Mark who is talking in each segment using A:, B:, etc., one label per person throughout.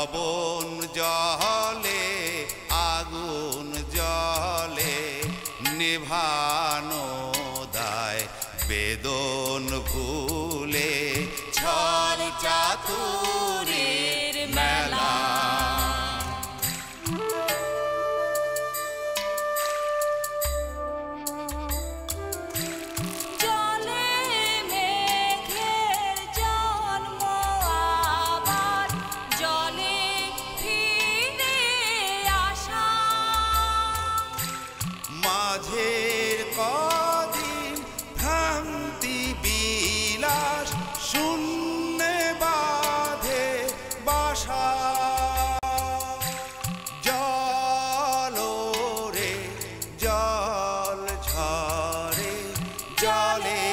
A: লবণ জলে আগুন জলে নেভানো দায় বেদন ভুলে ছল চাতুরীর মেলা মাঝের কদিন ভ্রান্তি বিলাস শূন্যে বাঁধে বাসা জল রে জল ঝরে জলে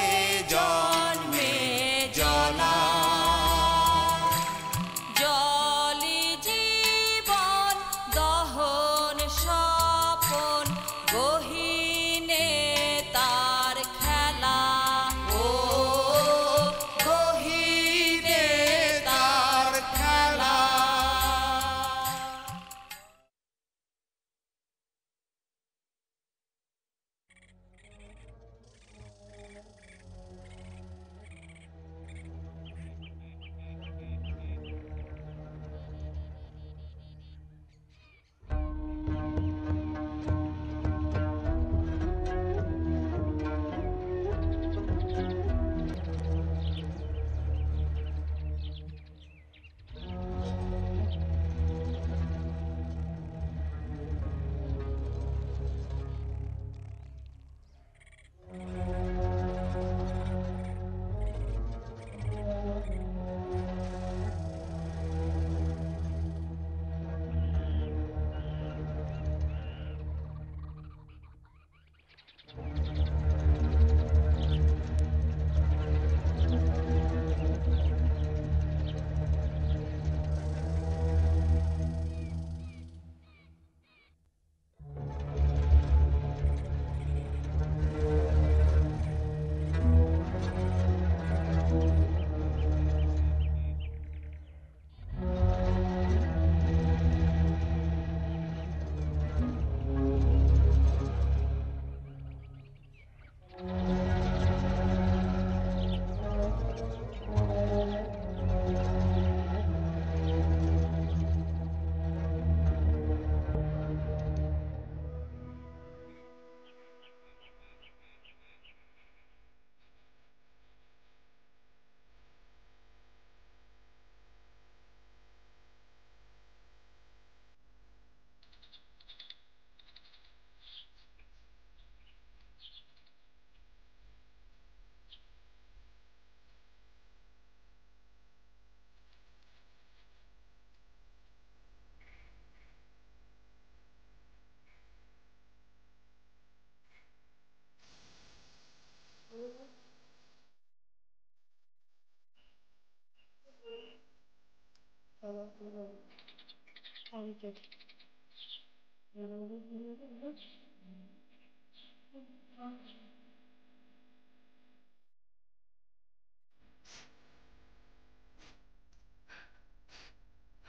A: জন্মে জলা
B: জলি জীবন দহন স্বপন গহীনে তার খেলা
A: ও গহীনে তার খেলা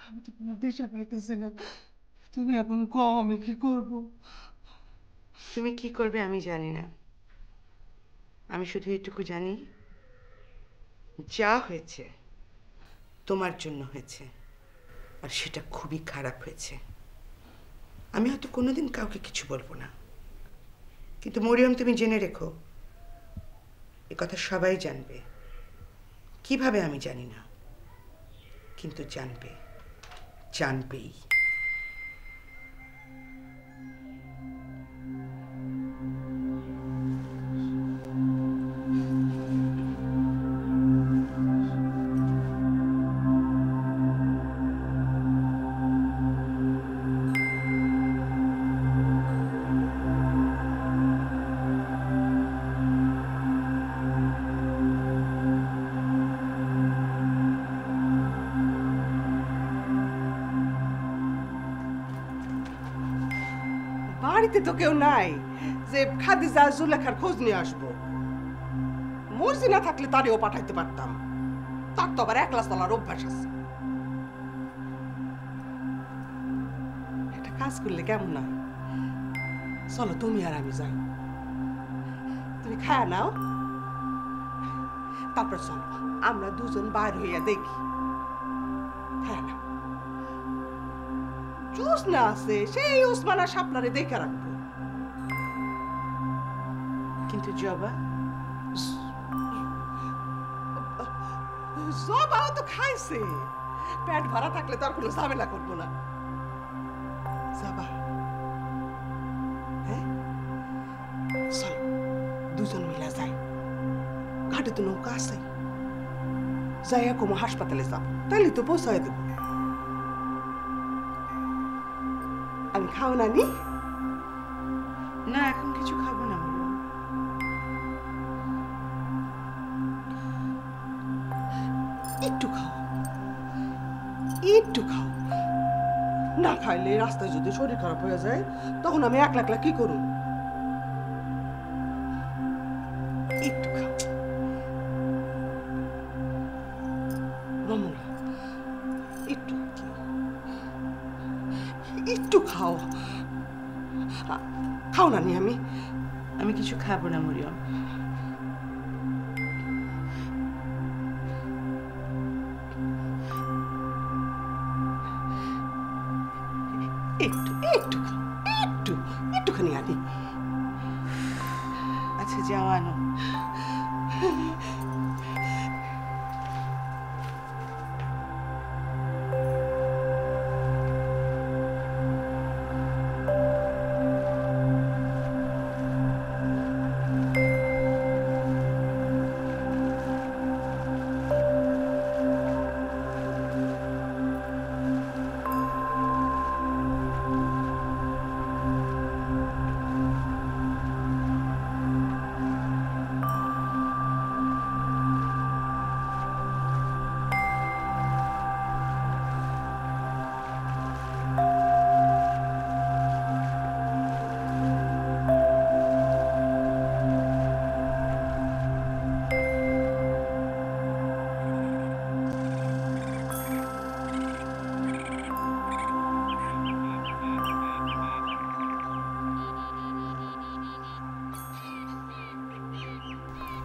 C: আমি তো কোনো দিশা পাইতেছি না। তুমি এখন কও আমি কি করব?
D: তুমি কি করবে আমি জানি না, আমি শুধু এটুকু জানি যা হয়েছে তোমার জন্য হয়েছে, আর সেটা খুবই খারাপ হয়েছে। আমি হয়তো কোনোদিন কাউকে কিছু বলবো না, কিন্তু মরিয়ম তুমি জেনে রেখো, এ কথা সবাই জানবে। কিভাবে আমি জানি না, কিন্তু জানবে, জানবেই।
C: বাড়িতে তো কেউ নাই যে খাদিজা জুলেখার খোঁজ নিয়ে আসবো। মর্জি না থাকলে তারেও পাঠাইতে পারতাম, তার তো আবার একলা চলার অভ্যাস আছে। কাজ করলে কেমন না? চলো তুমি আর আমি যাই, তুমি খায়া নাও, তারপর চলো আমরা দুজন বাইর হইয়া দেখি। খায়া নাও, জুস না আছে সেই ওসমানা শাপলারে দেখে রাখবো।
D: কিন্তু জবা,
C: জবাও তো খাইছে, পেট ভরা থাকলে তো আর কোনো ঝামেলা করবো না। যাবা? হ্যাঁ চলো দুজন মিলা যাই, ঘাটে তো নৌকা আছে, যাইয়া কোনো হাসপাতালে যাব, তাইলে তো পৌঁছায় দেব। আমি খাও না নি?
D: না এখন কিছু খাবো না মরিয়ম।
C: একটু খাও, একটু খাও, না খাইলে রাস্তায় যদি শরীর খারাপ হয়ে যায় তখন আমি একলা একলা কি করুন? একটু খাও রমনা, একটু একটু খাও, খাও না নি?
D: আমি কিছু খাবো না মরিয়ম।
C: একটু একটু খাও, একটুখানি আনি।
D: আচ্ছা যাও আনো।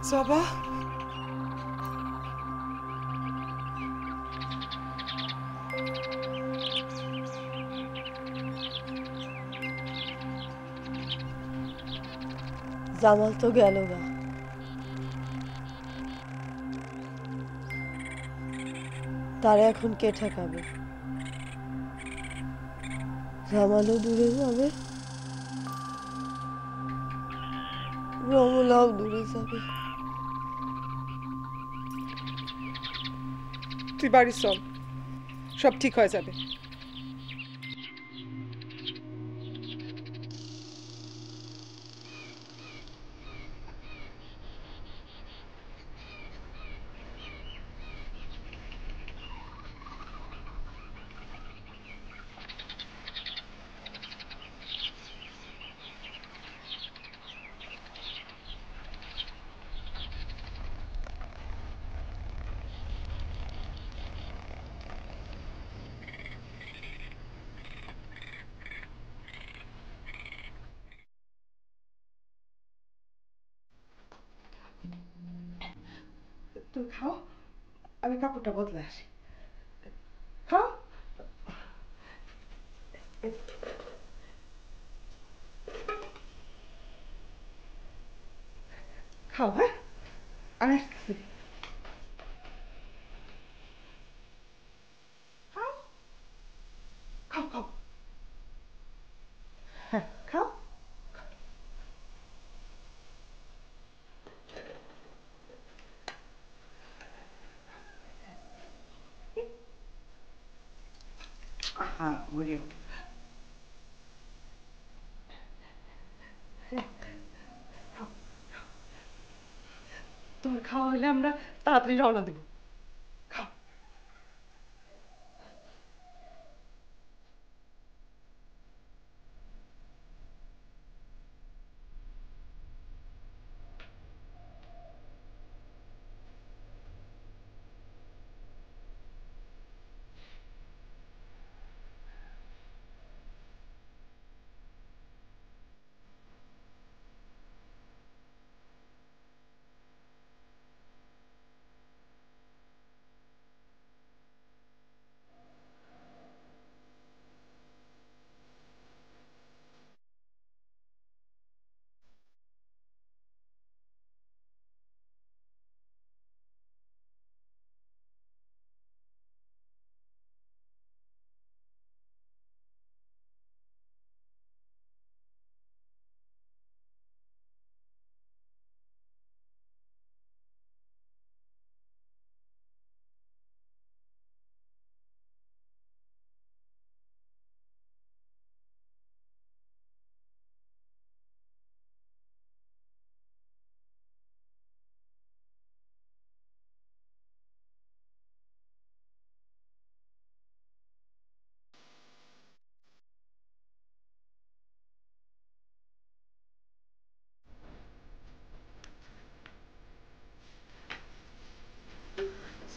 C: জবা,
E: জামাল তো গেল গা, তারে এখন কে ঠেকাবে? জামালও দূরে যাবে, রমলাও দূরে যাবে।
C: তুই বাড়ি চল, সব ঠিক হয়ে যাবে। তুমি খাও, আমি কাপড়টা বদলে আসি। খাও, খাও, হ্যাঁ আমি আসতেছি। খাও খাও খাও, হ্যাঁ খাও।
D: হ্যাঁ মরিয়ম,
C: তোমার খাওয়া হলে আমরা তাড়াতাড়ি রওনা দেবো। খাও।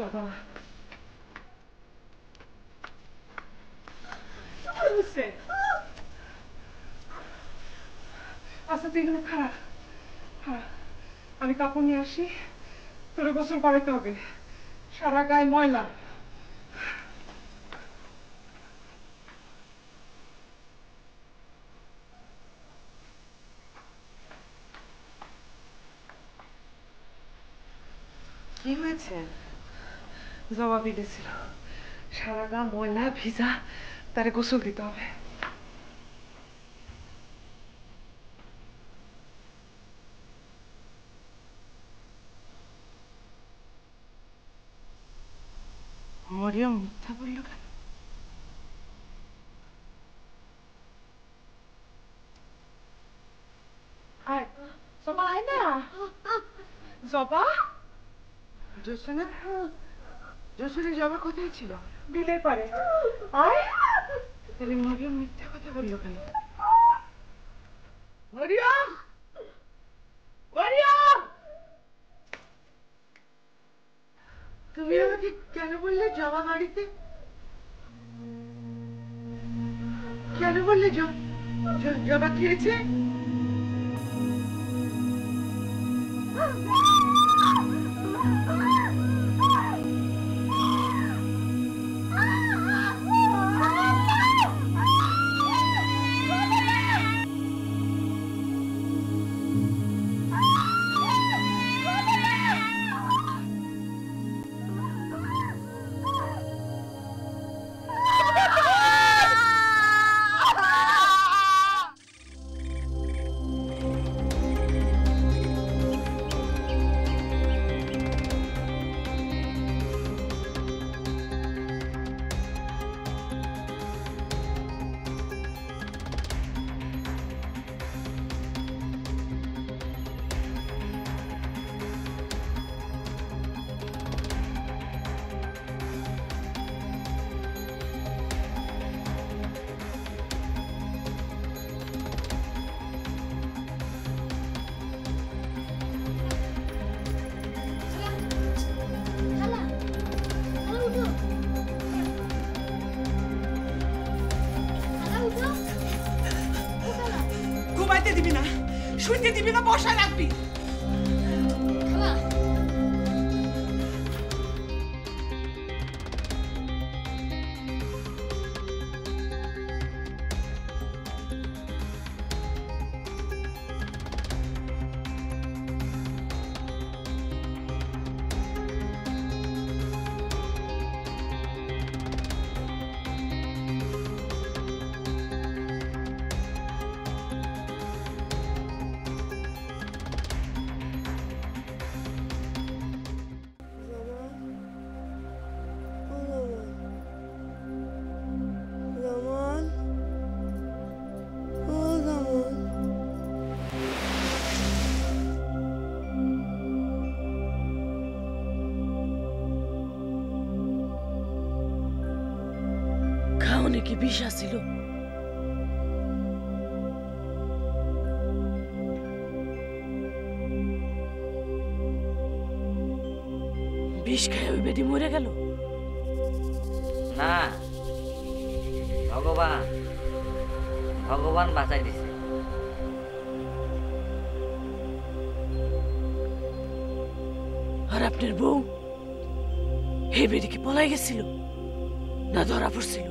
C: জবা আচ্ছা তুই এখানে খারাপ আমি কাপড় নিয়ে আসি তোর গোসল করাতে হবে সারা গায়ে ময়লা
D: কি হয়েছে?
C: জবা বিঁধেছিল সারা গা ময়লা ভিজা তারে গোসল দিতে হবে
D: মরিয়ম মিথ্যা বলল কেন?
C: আয় জবা আয় না জবা
D: জোসনা জোসনা জবা কোথায় ছিল?
C: বিলের পারে আয়
D: তাহলে মরিয়ম মিথ্যা কথা বললো কেন?
C: মরিয়ম মরিয়ম
D: তুমি আমাকে কেন বললে জবা বাড়িতে? কেন বললে জবা খেয়েছে?
C: ঘুমাইতে দিবি না শুইতে দিবি না বসায় রাখবি
E: জামাল ও জামাল
F: খাওনে কি বিষ আছিল? বিষ খায় ওই বেটি মরে গেল?
G: না, ভগবান ভগবান বাঁচাই দিছে।
F: আর আপনার বউ হে বেটি কি পলাই গেছিল না ধরা পড়ছিল?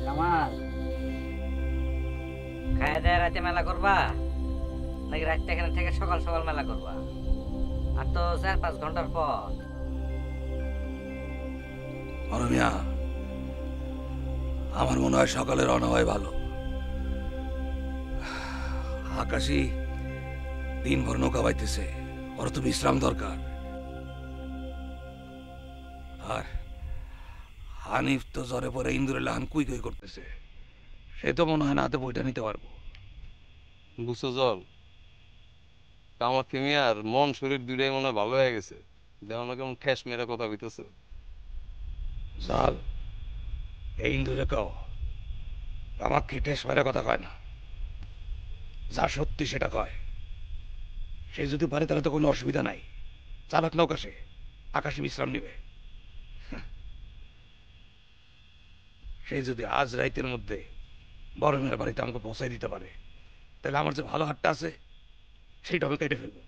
G: জামাল, খায় দেয় রাতে মেলা করবা নাকি রাতটা এখানে থেকে সকাল সকাল মেলা করবা? আর তো 4-5 ঘন্টার পর।
H: অরমিয়া, আমার মনে হয় সকালে রওনা হয় ভালো। আকাশি দিনভর নৌকা বাইতেছে, ওর তো বিশ্রাম দরকার। আর হানিফ তো জ্বরে পরে ইন্দুরে লাহান কুই কুই করতেছে, সে তো মনে হয় না হাতে বইটা নিতে পারবো।
I: বুঝছো জল, আমার ফিমিয়ার মন শরীর দুইটাই মনে হয় ভালো হয়ে গেছে। দেখো না কেমন ঠেস মেরে কথা কইতেছে।
H: সাল এই ইন্দুরে কও আমাকে ঠেস মেরে কথা কয় না, যা সত্যি সেটা কয়। সে যদি পারে তাহলে তো কোনো অসুবিধা নাই, চালাক নৌকা সে, আকাশে বিশ্রাম নেবে। সে যদি আজ রাইতের মধ্যে বড় মেয়ের বাড়িতে আমাকে পৌঁছাই দিতে পারে, তাহলে আমার যে ভালো হাতটা আছে সেইটা আমি কেটে ফেলবো।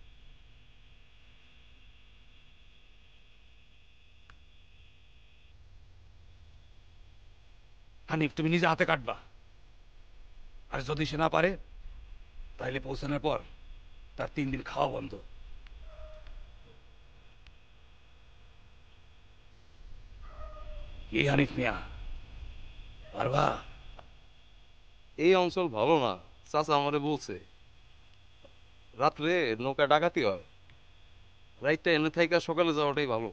H: হানিফ, তুমি নিজে হাতে কাটবা, আর যদি সে না পারে তাহলে পৌঁছানোর পর তার 3 দিন খাওয়া বন্ধ। এই হানিফ মিয়া, পারবা?
I: এই অঞ্চল ভালো না, চাচা আমারে বলছে রাত্রে নৌকা ডাকাতি হয়, রাইটটা এনে থাইকা সকালে যাওয়াটাই ভালো।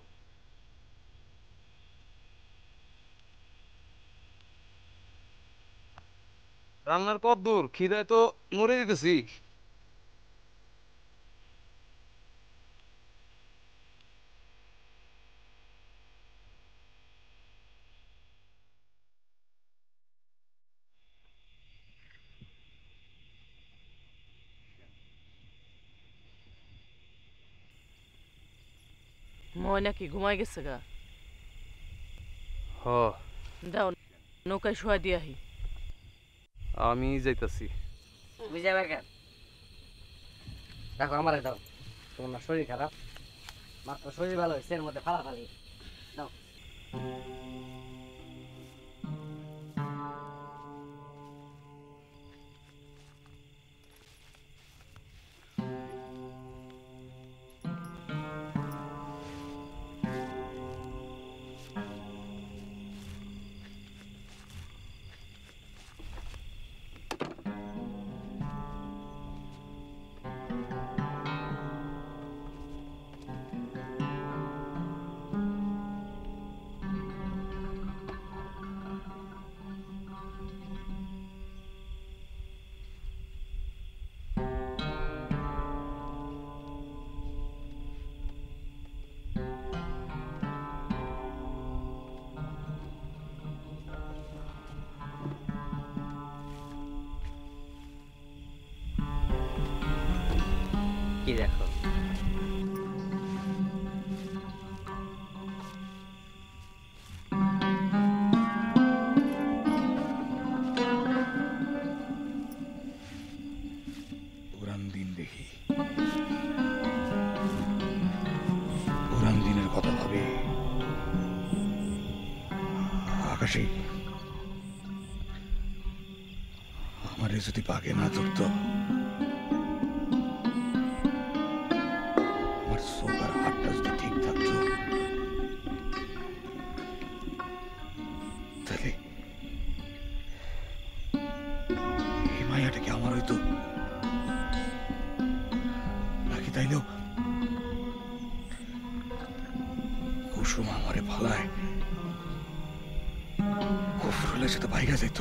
I: রান্নার কত দূর? খিদায় তো মরে যেতেছি।
F: ময়না কি ঘুমাই গেছে গা?
I: হ,
F: দাও নৌকায় শোয়া দিয়াহি।
I: আমি যাইতাছি।
G: বুঝে যাবে কেন? দেখো আমারে দাও, তোমার না শরীর খারাপ, মাত্র শরীর ভালো হয়েছে, এর মধ্যে ফালাফালি দাও। কি দেখো?
H: পুরান দিন দেখি, পুরান দিনের কথা ভাবে আকাশে আমারে যদি পাকে না ধরতো, আমার চোখ আর হাতটা যদি ঠিক থাকতো, তাহলে এই মায়াটা কি আমার হইতো নাকি? তাইলেও কুসুম আমারে ভালায়, কুফরুলের সাথে বাইরে যেত।